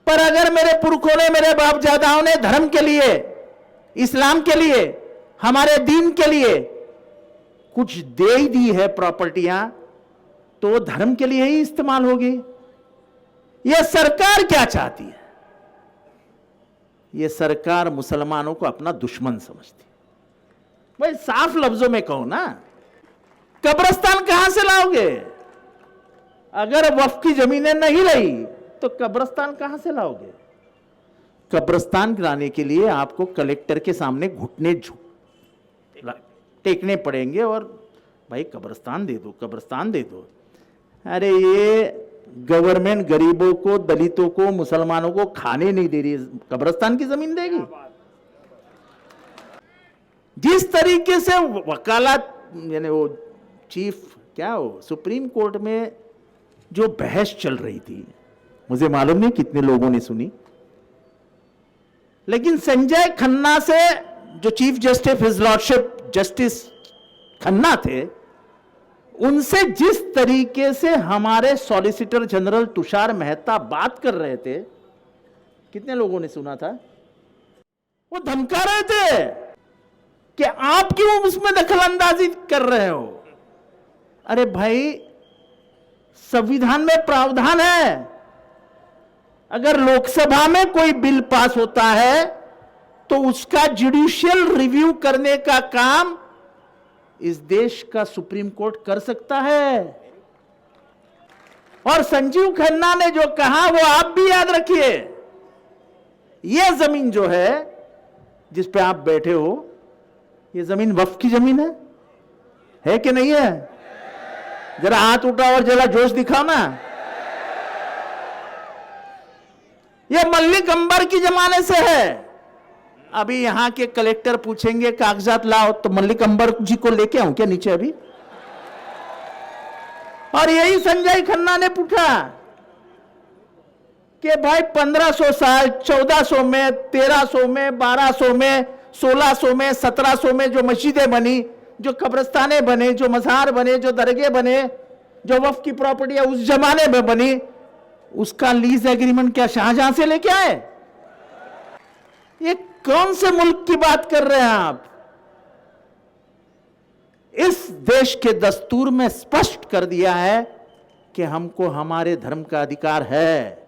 पर अगर मेरे पुरखों ने, मेरे बापजादाओं ने धर्म के लिए, इस्लाम के लिए, हमारे दीन के लिए कुछ दे ही दी है प्रॉपर्टियां, तो वो धर्म के लिए ही इस्तेमाल होगी। यह सरकार क्या चाहती है? यह सरकार मुसलमानों को अपना दुश्मन समझती है। भाई साफ लफ्जों में कहूं ना, कब्रिस्तान कहां से लाओगे? अगर वक्फ की जमीनें नहीं रही तो कब्रिस्तान कहां से लाओगे? कब्रिस्तान लाने के लिए आपको कलेक्टर के सामने घुटने टेकने पड़ेंगे और भाई कब्रिस्तान दे दो, कब्रिस्तान दे दो। अरे ये गवर्नमेंट गरीबों को, दलितों को, मुसलमानों को खाने नहीं दे रही, कब्रिस्तान की जमीन देगी? जिस तरीके से वकालत, यानी वो चीफ क्या हो, सुप्रीम कोर्ट में जो बहस चल रही थी, मुझे मालूम नहीं कितने लोगों ने सुनी, लेकिन संजय खन्ना से, जो chief justice his lordship justice Khanna थे, उनसे जिस तरीके से हमारे सॉलिसिटर जनरल तुषार मेहता बात कर रहे थे, कितने लोगों ने सुना था? वो धमका रहे थे कि आप क्यों उसमें दखलंदाजी कर रहे हो। अरे भाई, संविधान में प्रावधान है, अगर लोकसभा में कोई बिल पास होता है तो उसका जुडिशियल रिव्यू करने का काम इस देश का सुप्रीम कोर्ट कर सकता है। और संजीव खन्ना ने जो कहा वो आप भी याद रखिए। यह जमीन जो है जिस पे आप बैठे हो, यह जमीन वक्फ की जमीन है कि नहीं है? जरा हाथ उठाओ और जरा जोश दिखाओ ना। यह मल्लिक अंबर की जमाने से है। अभी यहां के कलेक्टर पूछेंगे कागजात लाओ, तो मल्लिक अंबर जी को लेके आऊं क्या नीचे अभी? और यही संजय खन्ना ने पूछा कि भाई 1500 साल, 1400 में, 1300 में, 1200 में, 1600 में, 1700 में जो मस्जिदें बनी, जो कब्रिस्ताने बने, जो मज़ार बने, जो दरगाह बने, जो वक्फ की प्रॉपर्टियां उस जमाने में बनी, उसका लीज एग्रीमेंट क्या शाहजहां से लेके आए? ये कौन से मुल्क की बात कर रहे हैं आप? इस देश के दस्तूर में स्पष्ट कर दिया है कि हमको हमारे धर्म का अधिकार है।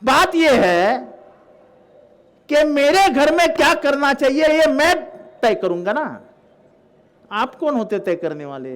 बात यह है कि मेरे घर में क्या करना चाहिए ये मैं तय करूंगा ना। आप कौन होते तय करने वाले?